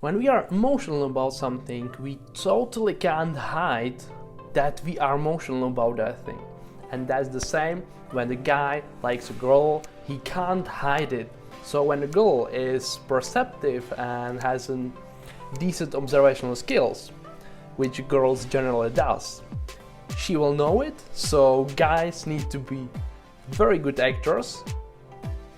When we are emotional about something, we totally can't hide that we are emotional about that thing. And that's the same when the guy likes a girl, he can't hide it. So when a girl is perceptive and has a decent observational skills, which girls generally does, she will know it. So guys need to be very good actors,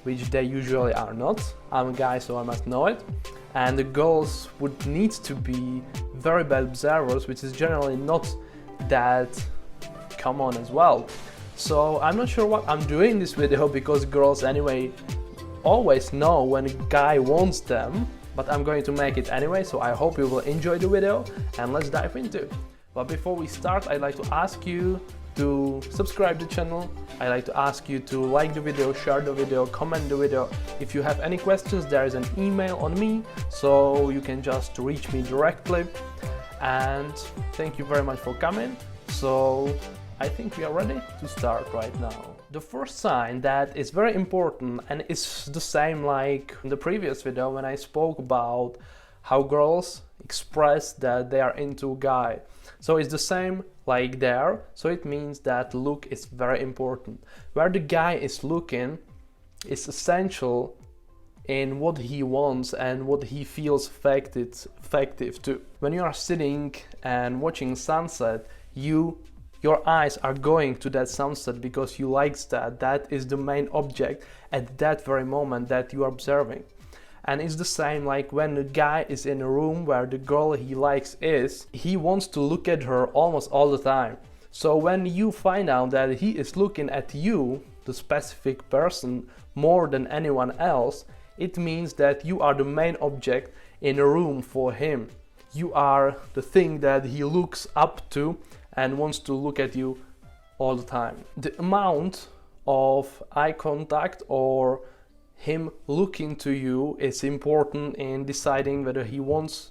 which they usually are not. I'm a guy, so I must know it. And the girls would need to be very bad observers, which is generally not that common as well. So I'm not sure what I'm doing in this video, because girls anyway always know when a guy wants them, but I'm going to make it anyway, so I hope you will enjoy the video and let's dive into it. But before we start, I'd like to ask you to subscribe to the channel. I'd like to ask you to like the video, share the video, comment the video. If you have any questions, there is an email on me, so you can just reach me directly. And thank you very much for coming. So I think we are ready to start right now. The first sign that is very important, and it's the same like in the previous video when I spoke about how girls express that they are into a guy. So it's the same like there, so it means that look is very important. Where the guy is looking is essential in what he wants and what he feels effective too. When you are sitting and watching sunset, your eyes are going to that sunset because you like that. That is the main object at that very moment that you are observing. And it's the same like when the guy is in a room where the girl he likes is, he wants to look at her almost all the time. So when you find out that he is looking at you, the specific person, more than anyone else, it means that you are the main object in a room for him. You are the thing that he looks up to and wants to look at you all the time. The amount of eye contact or him looking to you is important in deciding whether he wants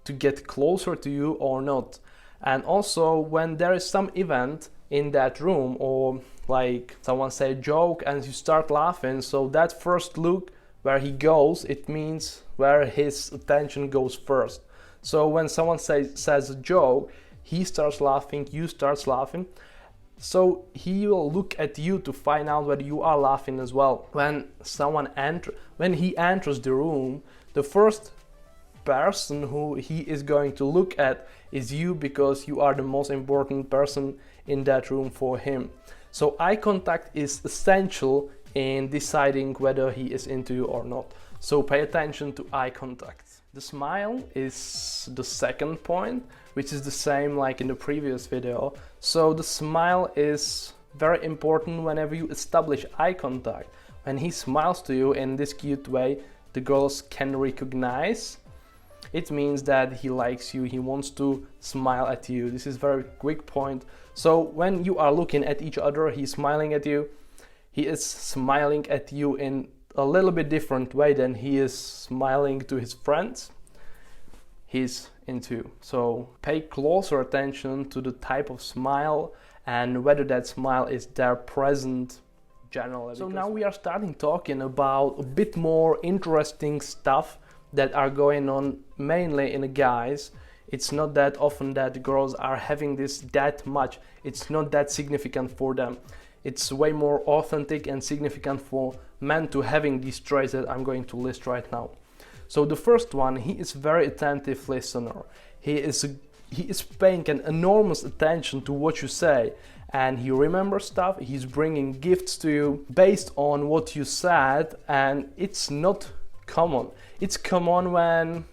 to get closer to you or not. And also when there is some event in that room, or like someone say a joke and you start laughing, so that first look where he goes, it means where his attention goes first. So when someone says a joke, he starts laughing, you start laughing, so he will look at you to find out whether you are laughing as well. When he enters the room, the first person who he is going to look at is you, because you are the most important person in that room for him. So eye contact is essential in deciding whether he is into you or not. So pay attention to eye contact. The smile is the second point, which is the same like in the previous video. So the smile is very important whenever you establish eye contact. When he smiles to you in this cute way, the girls can recognize. It means that he likes you, he wants to smile at you. This is a very quick point. So when you are looking at each other, he's smiling at you. He is smiling at you in a little bit different way than he is smiling to his friends. He's into. So pay closer attention to the type of smile and whether that smile is there present generally. So now we are starting talking about a bit more interesting stuff that are going on mainly in the guys. It's not that often that girls are having this that much. It's not that significant for them. It's way more authentic and significant for men to having these traits that I'm going to list right now. So the first one, he is very attentive listener. He is paying an enormous attention to what you say, and he remembers stuff. He's bringing gifts to you based on what you said, and it's not common. It's common when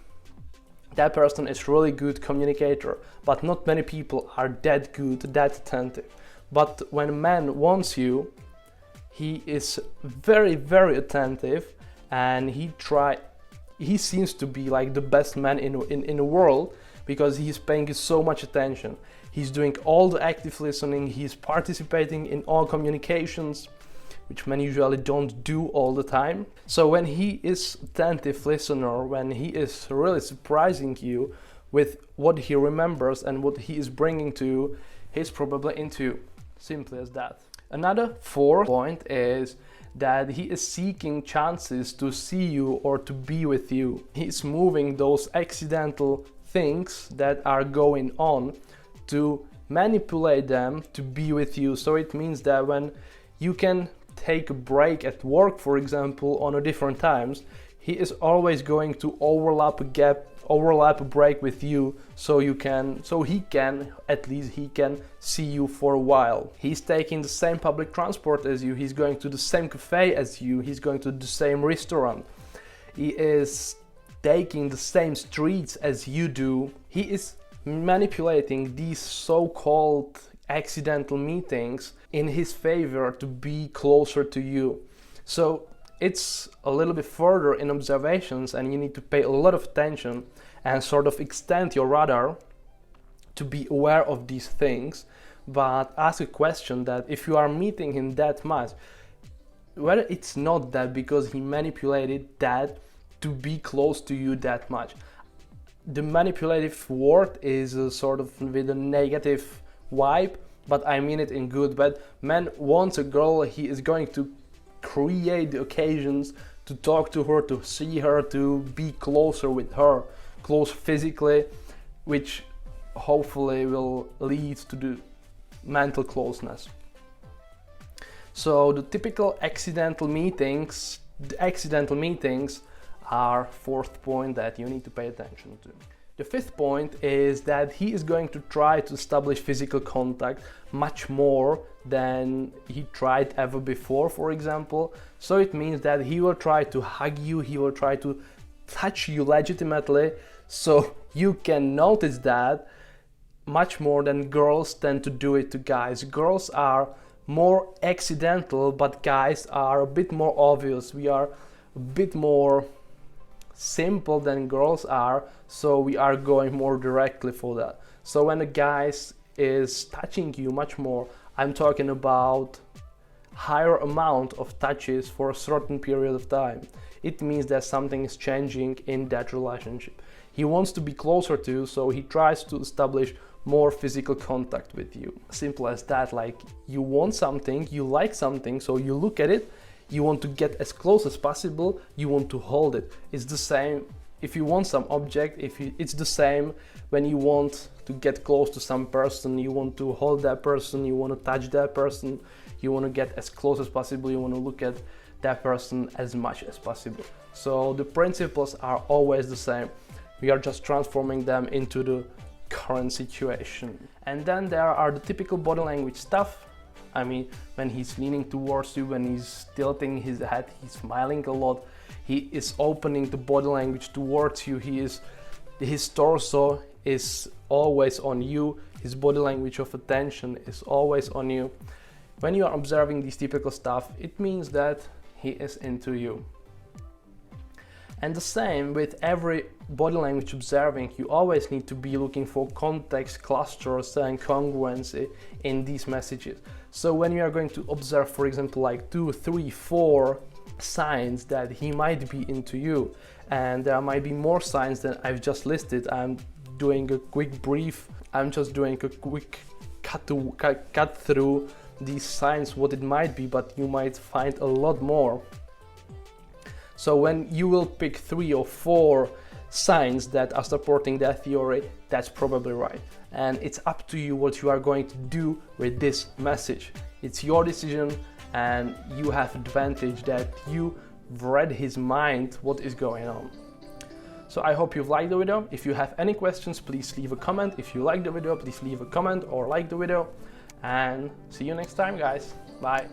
that person is really good communicator, but not many people are that good, that attentive. But when a man wants you, he is very, very attentive, and he seems to be like the best man in the world, because he's paying so much attention. He's doing all the active listening, he's participating in all communications, which men usually don't do all the time. So when he is attentive listener, when he is really surprising you with what he remembers and what he is bringing to you, he's probably into you. Simply as that. Another fourth point is that he is seeking chances to see you or to be with you. He's moving those accidental things that are going on to manipulate them to be with you. So it means that when you can take a break at work, for example, on a different times, he is always going to overlap a break with you, so he can see you for a while. He's taking the same public transport as you, he's going to the same cafe as you, he's going to the same restaurant, he is taking the same streets as you do. He is manipulating these so-called accidental meetings in his favor to be closer to you. So it's a little bit further in observations, and you need to pay a lot of attention and sort of extend your radar to be aware of these things. But ask a question that if you are meeting him that much, whether it's not that because he manipulated that to be close to you that much. The manipulative word is a sort of with a negative vibe, but I mean it in good. But man wants a girl, he is going to create the occasions to talk to her, to see her, to be closer with her, close physically, which hopefully will lead to the mental closeness. So the typical accidental meetings are fourth point that you need to pay attention to. The fifth point is that he is going to try to establish physical contact much more than he tried ever before, for example. So it means that he will try to hug you, he will try to touch you legitimately, so you can notice that much more than girls tend to do it to guys. Girls are more accidental, but guys are a bit more obvious. We are a bit more simple than girls are, so we are going more directly for that. So when a guy is touching you much more, I'm talking about higher amount of touches for a certain period of time, it means that something is changing in that relationship. He wants to be closer to you, so he tries to establish more physical contact with you. Simple as that. Like, you want something, you like something, so you look at it, you want to get as close as possible, you want to hold it. It's the same if you want some object, it's the same when you want to get close to some person, you want to hold that person, you want to touch that person, you want to get as close as possible, you want to look at that person as much as possible. So the principles are always the same. We are just transforming them into the current situation. And then there are the typical body language stuff. I mean, when he's leaning towards you, when he's tilting his head, he's smiling a lot, he is opening the body language towards you, his torso is always on you, his body language of attention is always on you. When you are observing these typical stuff, it means that he is into you. And the same with every body language observing, you always need to be looking for context, clusters and congruency in these messages. So when you are going to observe, for example, like 2, 3, 4 signs that he might be into you, and there might be more signs than I've just listed, I'm doing a quick brief, I'm just doing a quick cut through these signs, what it might be, but you might find a lot more. So when you will pick 3 or 4 signs that are supporting that theory, that's probably right. And it's up to you what you are going to do with this message. It's your decision, and you have advantage that you read his mind, what is going on. So I hope you've liked the video. If you have any questions, please leave a comment. If you like the video, please leave a comment or like the video. And see you next time, guys. Bye.